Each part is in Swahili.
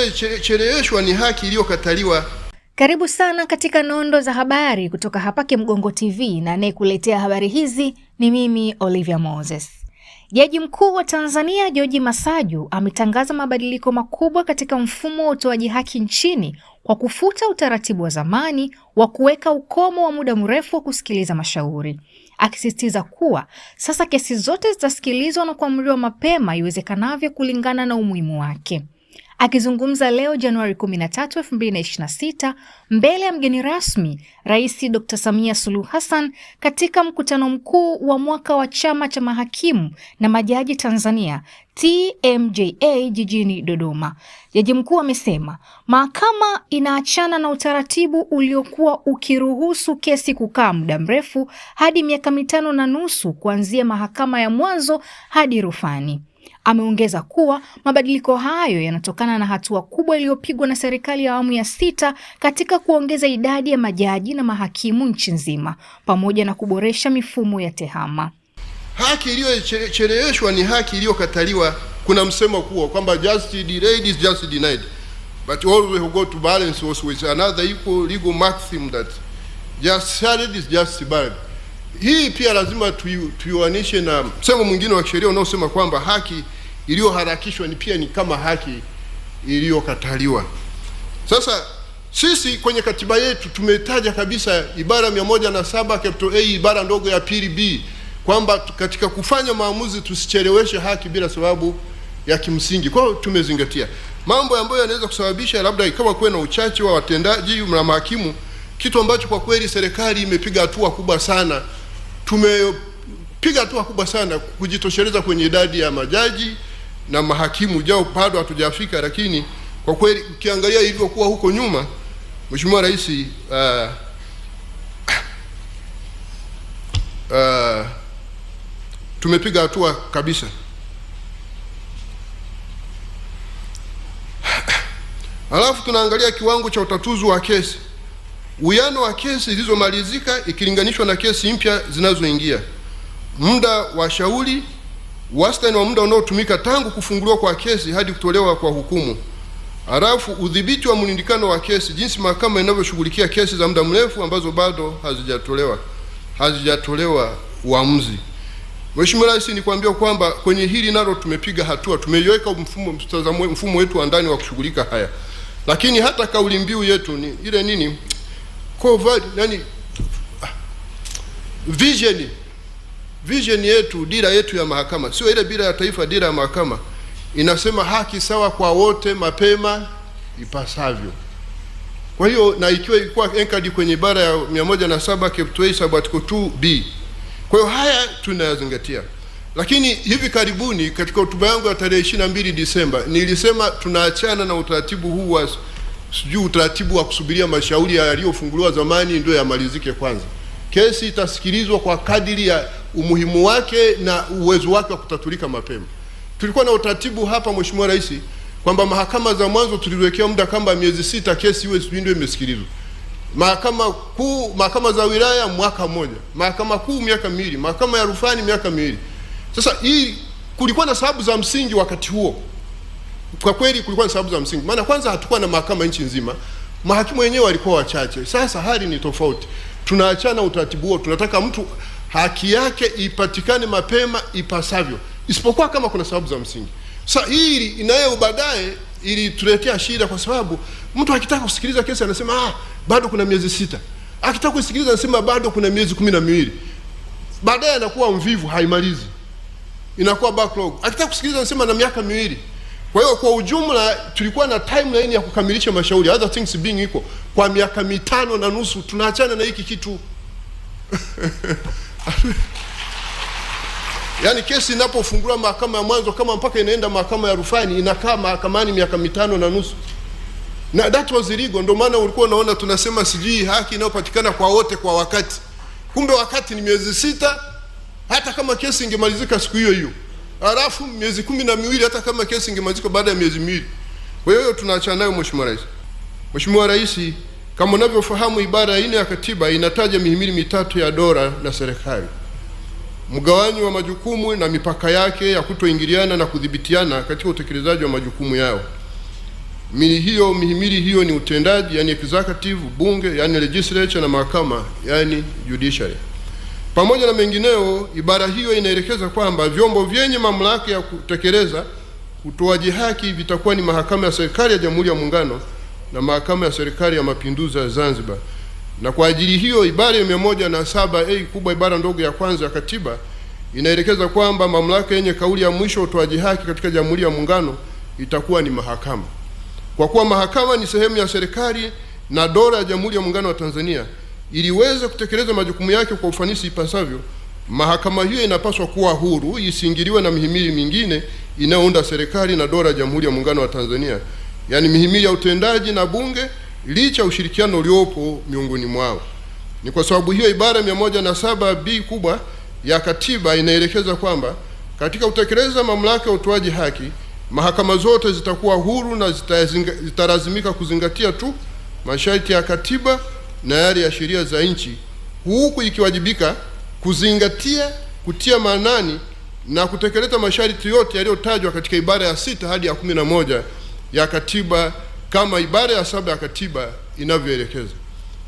iliyocheleweshwa ni haki iliyokataliwa. Karibu sana katika nondo za habari kutoka hapa Kimgongo TV, na anayekuletea habari hizi ni mimi Olivia Moses. Jaji Mkuu wa Tanzania George Masaju ametangaza mabadiliko makubwa katika mfumo wa utoaji haki nchini kwa kufuta utaratibu wa zamani wa kuweka ukomo wa muda mrefu wa kusikiliza mashauri, akisisitiza kuwa sasa kesi zote zitasikilizwa na kuamriwa mapema iwezekanavyo kulingana na umuhimu wake. Akizungumza leo Januari 13, 2026 mbele ya mgeni rasmi Rais Dr. Samia Suluhu Hassan katika mkutano mkuu wa mwaka wa Chama cha Mahakimu na Majaji Tanzania TMJA jijini Dodoma, Jaji Mkuu amesema mahakama inaachana na utaratibu uliokuwa ukiruhusu kesi kukaa muda mrefu hadi miaka 5.5 kuanzia mahakama ya mwanzo hadi rufani. Ameongeza kuwa mabadiliko hayo yanatokana na hatua kubwa iliyopigwa na serikali ya awamu ya 6 katika kuongeza idadi ya majaji na mahakimu nchi nzima pamoja na kuboresha mifumo ya tehama. Haki iliyocheleweshwa ni haki iliyokataliwa. Kuna msemo kuwa kwamba justice delayed is just denied, but always we go to balance also with another equal legal maxim that just delayed is just barred. Hii pia lazima tuiwanishe na msemo mwingine wa sheria unaosema kwamba haki iliyoharakishwa ni pia ni kama haki iliyokataliwa. Sasa sisi kwenye katiba yetu tumetaja kabisa ibara 107 capital A ibara ndogo ya pili B kwamba katika kufanya maamuzi tusicheleweshe haki bila sababu ya kimsingi. Kwa hiyo tumezingatia mambo ambayo yanaweza kusababisha labda ikawa kuwe na uchache wa watendaji na mahakimu, kitu ambacho kwa kweli serikali imepiga hatua kubwa sana. Tumepiga hatua kubwa sana kujitosheleza kwenye idadi ya majaji na mahakimu, jao bado hatujafika, lakini kwa kweli ukiangalia ilivyokuwa huko nyuma, Mheshimiwa Rais tumepiga hatua kabisa. Alafu tunaangalia kiwango cha utatuzi wa kesi, uwiano wa kesi zilizomalizika ikilinganishwa na kesi mpya zinazoingia, muda wa shauri, wastani wa muda unaotumika tangu kufunguliwa kwa kesi hadi kutolewa kwa hukumu. Alafu udhibiti wa mlindikano wa kesi, jinsi mahakama inavyoshughulikia kesi za muda mrefu ambazo bado hazijatolewa uamuzi. Mheshimiwa Rais, nikwambia kwamba kwenye hili nalo tumepiga hatua, tumeiweka mfumo wetu wa ndani wa kushughulika haya. Lakini hata kauli mbiu yetu ni ile nini? COVID, yani vision yetu, dira yetu ya mahakama, sio ile dira ya taifa, dira ya mahakama inasema haki sawa kwa wote mapema ipasavyo. Kwa hiyo na ikiwa ilikuwa anchored kwenye ibara ya 107 capital A sub-article 2B. Kwa hiyo haya tunayazingatia. Lakini hivi karibuni katika hotuba yangu ya tarehe 22 Disemba nilisema tunaachana na utaratibu huu wa utaratibu wa kusubiria mashauri yaliyofunguliwa zamani ndio yamalizike kwanza. Kesi itasikilizwa kwa kadiri ya umuhimu wake na uwezo wake wa kutatulika mapema. Tulikuwa na utaratibu hapa Mheshimiwa Rais kwamba mahakama za mwanzo tuliwekea muda kama miezi 6 kesi iwe ndio imesikilizwa. Mahakama kuu, mahakama za wilaya mwaka mmoja, mahakama kuu miaka 2, mahakama ya rufani miaka 2. Sasa hii kulikuwa na sababu za msingi wakati huo. Kwa kweli kulikuwa na sababu za msingi. Maana kwanza hatukuwa na mahakama nchi nzima. Mahakimu wenyewe walikuwa wachache. Sasa hali ni tofauti. Tunaachana utaratibu huo. Tunataka mtu haki yake ipatikane mapema ipasavyo, isipokuwa kama kuna sababu za msingi. Sasa hili inayo baadaye ili tuletea shida, kwa sababu mtu akitaka kusikiliza kesi anasema bado kuna miezi 6. Akitaka kusikiliza anasema bado kuna miezi 12. Baadaye anakuwa mvivu, haimalizi. Inakuwa backlog. Akitaka kusikiliza anasema na miaka 2. Kwa hiyo kwa ujumla tulikuwa na timeline ya kukamilisha mashauri, other things being equal, kwa miaka 5.5. Tunaachana na hiki kitu. Yaani kesi inapofunguliwa mahakama ya mwanzo kama mpaka inaenda mahakama ya rufani inakaa mahakamani miaka 5.5. Na that was illegal. Ndio maana ulikuwa unaona tunasema sijui haki inayopatikana kwa wote kwa wakati. Kumbe wakati ni miezi 6 hata kama kesi ingemalizika siku hiyo hiyo. Alafu miezi 12 hata kama kesi ingemalizika baada ya miezi 2. Kwa hiyo tunaachana nayo Mheshimiwa Rais. Mheshimiwa Rais, kama unavyofahamu ibara ya 4 ya katiba inataja mihimili mitatu ya dola na serikali. Mgawanyo wa majukumu na mipaka yake ya kutoingiliana na kudhibitiana katika utekelezaji wa majukumu yao. Mihimili hiyo ni utendaji, yani executive, bunge, yani legislature, na mahakama, yani judiciary. Pamoja na mengineo, ibara hiyo inaelekeza kwamba vyombo vyenye mamlaka ya kutekeleza utoaji haki vitakuwa ni mahakama ya serikali ya Jamhuri ya Muungano na mahakama ya serikali ya Mapinduzi ya Zanzibar. Na kwa ajili hiyo, ibara ya 107A kubwa ibara ndogo ya kwanza ya katiba inaelekeza kwamba mamlaka yenye kauli ya mwisho utoaji haki katika Jamhuri ya Muungano itakuwa ni mahakama. Kwa kuwa mahakama ni sehemu ya serikali na dola ya Jamhuri ya Muungano wa Tanzania, ili iweze kutekeleza majukumu yake kwa ufanisi ipasavyo, mahakama hiyo inapaswa kuwa huru, isiingiliwe na mihimili mingine inayounda serikali na dola ya Jamhuri ya Muungano wa Tanzania, yani mihimili ya utendaji na bunge, licha ushirikiano uliopo miongoni mwao. Ni kwa sababu hiyo ibara 107B kubwa ya katiba inaelekeza kwamba katika kutekeleza mamlaka ya utoaji haki, mahakama zote zitakuwa huru na zitalazimika kuzingatia tu masharti ya katiba na yale ya sheria za nchi, huku ikiwajibika kuzingatia, kutia maanani na kutekeleza masharti yote yaliyotajwa katika ibara ya 6 hadi ya 11 ya katiba kama ibara ya 7 ya katiba inavyoelekeza.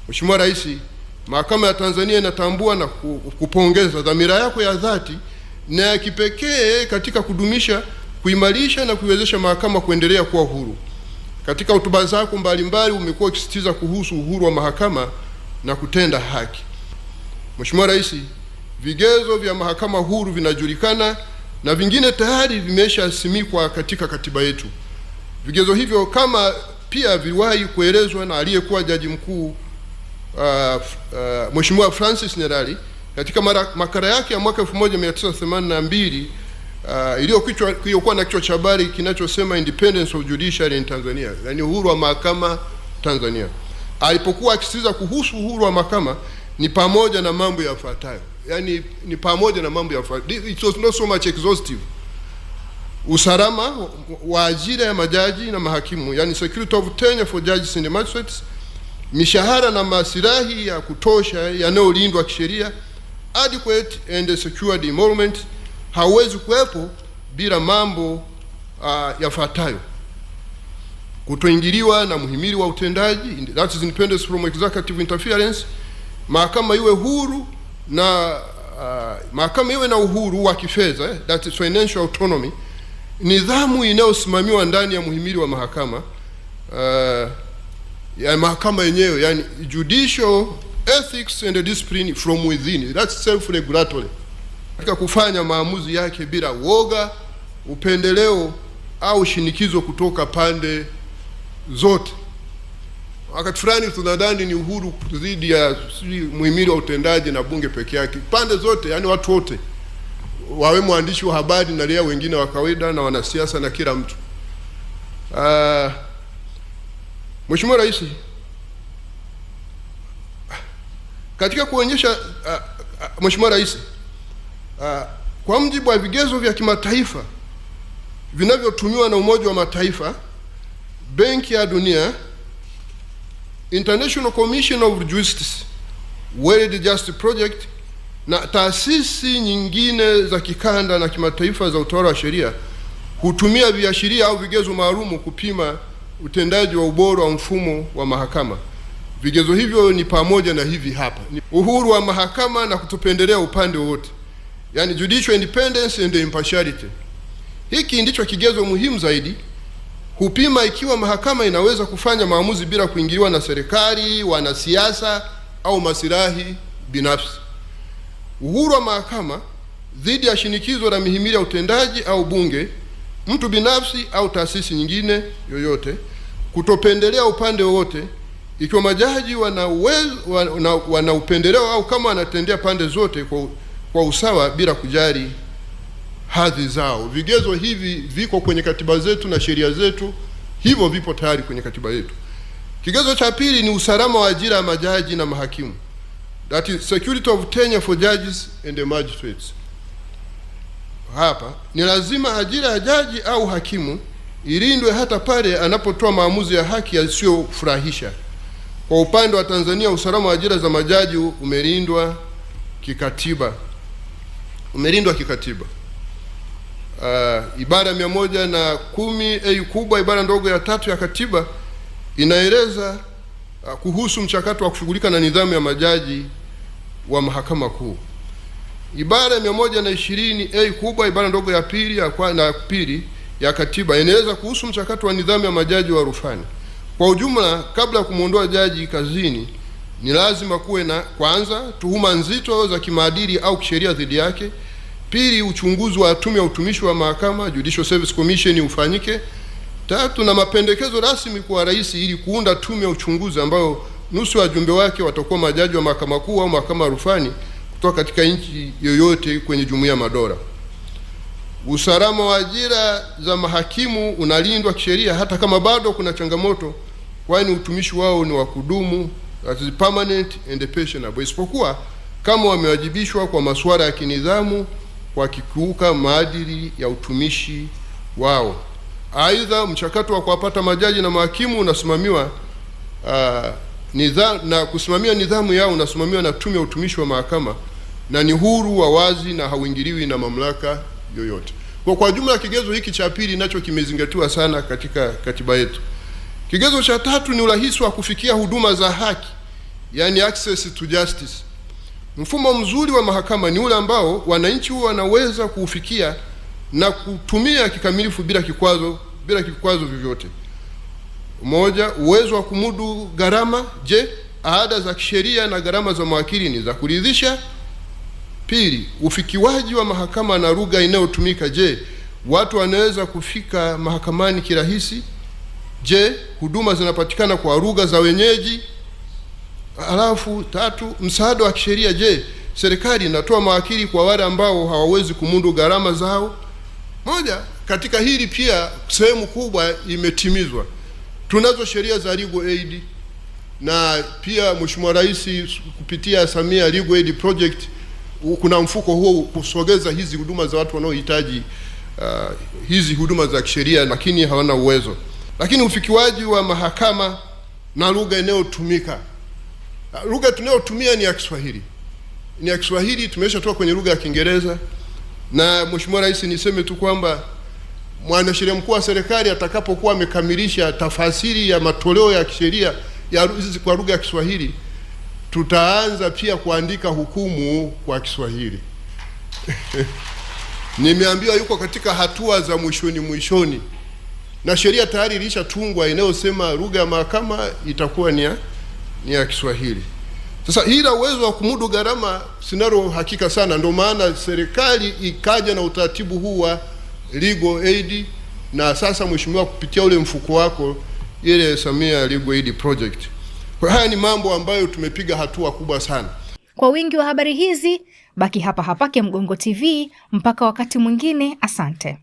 Mheshimiwa Rais, Mahakama ya Tanzania inatambua na kupongeza dhamira yako ya dhati na ya kipekee katika kudumisha, kuimarisha na kuiwezesha mahakama kuendelea kuwa huru. Katika hotuba zako mbalimbali umekuwa ukisisitiza kuhusu uhuru wa mahakama na kutenda haki. Mheshimiwa Rais, vigezo vya mahakama huru vinajulikana na vingine tayari vimeshasimikwa katika katiba yetu. Vigezo hivyo kama pia viliwahi kuelezwa na aliyekuwa Jaji Mkuu Mheshimiwa Francis Nyalali katika makala yake ya mwaka 1982 iliyokuwa na kichwa cha habari kinachosema Independence of Judiciary in Tanzania, yani uhuru wa mahakama Tanzania. Alipokuwa akisisitiza kuhusu uhuru wa mahakama ni pamoja na mambo yafuatayo, yani ni pamoja na mambo yafuatayo. It was not so much exhaustive. Usalama wa ajira ya majaji na mahakimu, yani security of tenure for judges and magistrates, mishahara na masilahi ya kutosha yanayolindwa kisheria, adequate and secured emolument, hauwezi kuwepo bila mambo yafuatayo: kutoingiliwa na muhimili wa utendaji, that is independence from executive interference, mahakama iwe huru na mahakama iwe na uhuru wa kifedha, that is financial autonomy, nidhamu inayosimamiwa ndani ya muhimili wa mahakama, ya mahakama yenyewe, yani judicial ethics and discipline from within, that's self regulatory, katika kufanya maamuzi yake bila woga, upendeleo au shinikizo kutoka pande zote. Wakati fulani tunadhani ni uhuru dhidi ya muhimili wa utendaji na bunge peke yake. Pande zote, yani watu wote, wawe mwandishi wa habari na raia wengine wa kawaida na wanasiasa na kila mtu. Mheshimiwa Rais, katika kuonyesha Mheshimiwa Rais, kwa mujibu wa vigezo vya kimataifa vinavyotumiwa na Umoja wa Mataifa, Benki ya Dunia, International Commission of Justice, World Justice Project na taasisi nyingine za kikanda na kimataifa za utawala wa sheria hutumia viashiria au vigezo maalumu kupima utendaji wa ubora wa mfumo wa mahakama. Vigezo hivyo ni pamoja na hivi hapa: uhuru wa mahakama na kutopendelea upande wowote, yani judicial independence and impartiality. Hiki ndicho kigezo muhimu zaidi. Hupima ikiwa mahakama inaweza kufanya maamuzi bila kuingiliwa na serikali, wanasiasa au masilahi binafsi. Uhuru wa mahakama dhidi ya shinikizo la mihimili ya utendaji au bunge, mtu binafsi au taasisi nyingine yoyote. Kutopendelea upande wowote, ikiwa majaji wana upendeleo au kama wanatendea pande zote kwa usawa bila kujali hadhi zao. Vigezo hivi viko kwenye katiba zetu na sheria zetu, hivyo vipo tayari kwenye katiba yetu. Kigezo cha pili ni usalama wa ajira ya majaji na mahakimu, that is security of tenure for judges and magistrates. Hapa ni lazima ajira ya jaji au hakimu ilindwe hata pale anapotoa maamuzi ya haki yasiyofurahisha. Kwa upande wa Tanzania, usalama wa ajira za majaji umelindwa kikatiba. ibara 110A kubwa ibara ndogo ya 3 ya katiba inaeleza kuhusu mchakato wa kushughulika na nidhamu ya majaji wa mahakama kuu. Ibara ya 120A kubwa ibara ndogo ya pili ya katiba inaeleza kuhusu mchakato wa nidhamu ya majaji wa rufani. Kwa ujumla, kabla ya kumwondoa jaji kazini, ni lazima kuwe na kwanza, tuhuma nzito za kimaadili au kisheria dhidi yake; pili, uchunguzi wa tume ya utumishi wa mahakama Judicial Service Commission ufanyike; tatu, na mapendekezo rasmi kwa rais ili kuunda tume ya uchunguzi ambayo nusu ya wajumbe wake watakuwa majaji wa mahakama kuu au mahakama ya rufani kutoka katika nchi yoyote kwenye Jumuiya ya Madola. Usalama wa ajira za mahakimu unalindwa kisheria hata kama bado kuna changamoto, kwani utumishi wao ni wa kudumu, that is permanent and pensionable, isipokuwa kama wamewajibishwa kwa masuala ya kinidhamu kwa kikiuka maadili ya utumishi wao. Aidha, mchakato wa kuwapata majaji na mahakimu unasimamiwa kusimamia nidhamu yao unasimamiwa na tume ya utumishi wa mahakama, na ni huru, wa wazi na hauingiliwi na mamlaka yoyote. Kwa jumla, kigezo hiki cha pili nacho kimezingatiwa sana katika katiba yetu. Kigezo cha tatu ni urahisi wa kufikia huduma za haki, yani access to justice. Mfumo mzuri wa mahakama ni ule ambao wananchi wanaweza kuufikia na kutumia kikamilifu bila kikwazo vyovyote. Moja, uwezo wa kumudu gharama. Je, ada za kisheria na gharama za mawakili ni za kuridhisha? Pili, ufikiwaji wa mahakama na lugha inayotumika. Je, watu wanaweza kufika mahakamani kirahisi? Je, huduma zinapatikana kwa lugha za wenyeji? Alafu tatu, msaada wa kisheria. Je, serikali inatoa mawakili kwa wale ambao hawawezi kumudu gharama zao? Moja, katika hili pia sehemu kubwa imetimizwa. Tunazo sheria za legal aid, na pia Mheshimiwa Rais kupitia Samia Legal Aid Project kuna mfuko huo kusogeza hizi huduma za watu wanaohitaji hizi huduma za kisheria lakini hawana uwezo. Lakini ufikiwaji wa mahakama na lugha inayotumika. Lugha tunayotumia ni ya Kiswahili. Tumeshatoka kwenye lugha ya Kiingereza, na Mheshimiwa Rais, niseme tu kwamba mwanasheria mkuu wa serikali atakapokuwa amekamilisha tafasiri ya matoleo ya kisheria ya hizi kwa lugha ya Kiswahili, tutaanza pia kuandika hukumu kwa Kiswahili. Nimeambiwa yuko katika hatua za mwishoni, na sheria tayari ilishatungwa inayosema lugha ya mahakama itakuwa ni ya Kiswahili. Sasa hila uwezo wa kumudu gharama sinalo hakika sana, ndio maana serikali ikaja na utaratibu huu wa legal aid, na sasa mheshimiwa, kupitia ule mfuko wako ile Samia Legal Aid Project. Kwa haya ni mambo ambayo tumepiga hatua kubwa sana. Kwa wingi wa habari hizi, baki hapa Kemgongo TV mpaka wakati mwingine. Asante.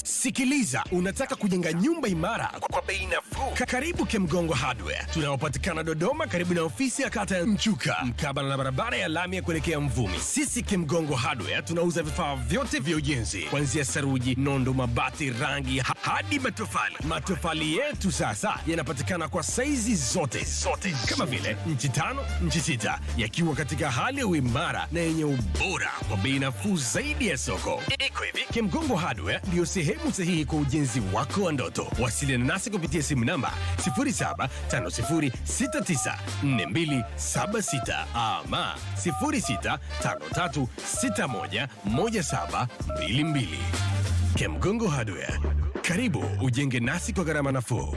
Sikiliza, unataka kujenga nyumba imara kwa bei nafuu? Karibu Kemgongo Hardware. Tunapatikana Dodoma, karibu na ofisi ya kata ya Mchuka, mkabala na barabara ya lami ya kuelekea Mvumi. Sisi Kemgongo Hardware tunauza vifaa vyote vya ujenzi, kuanzia saruji, nondo, mabati, rangi hadi matofali. Matofali yetu sasa yanapatikana kwa saizi zote kama vile inchi 5, inchi 6, yakiwa katika hali ya uimara na yenye ubora kwa bei nafuu zaidi ya soko. Iko hivi, Kemgongo Hardware ndio sehemu sahihi kwa ujenzi wako wa ndoto. Wasiliana nasi kupitia simu namba 0750694276 ama 0653611722. Kemgongo Hardware, karibu ujenge nasi kwa gharama nafuu.